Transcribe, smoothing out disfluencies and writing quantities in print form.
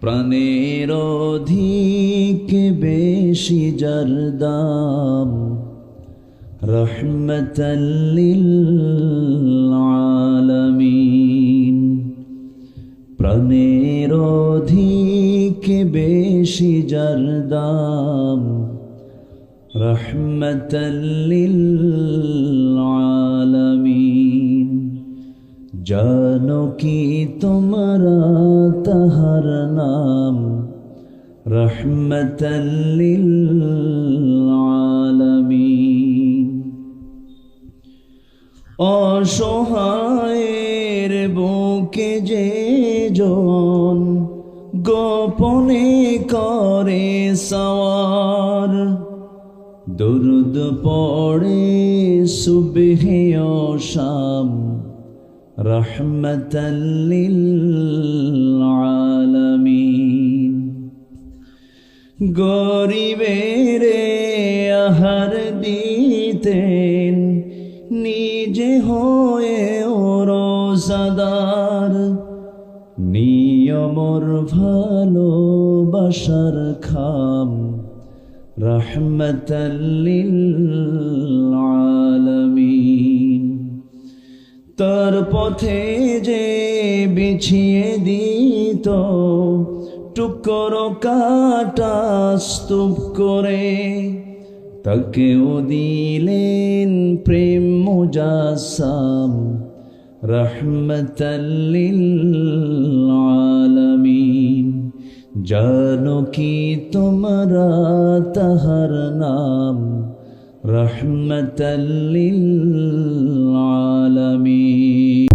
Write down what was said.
প্রাণের অধিক বেশি যার দাম রহমতাল লিল আলামিন। প্রাণের অধিক বেশি যার দাম রহমতাল লিল আলামিন। জানো কি তোমরা তাহার নাম রহমতাল লিল আলামিন। অসহায়ের বুকে যে জন গোপনে করে সওয়ার, দুরুদ পড়ে সুবহে ও শাম রহমতাল লিল আলামিন। গরিবের আহার দিতেন নিজে হয়ে রোজাদার, নিয়মর ভালোবাসার খাম রহমতাল লিল আলামিন। তার পথে যে বিছিয়ে দিত টুকরো কাটা স্তূপ করে, তাকেও দিলেন প্রেম মুজাসসাম রহমতাল লিল আলামিন। জানো কি তোমরা তাহার নাম রহমতাল লিল আলামিন।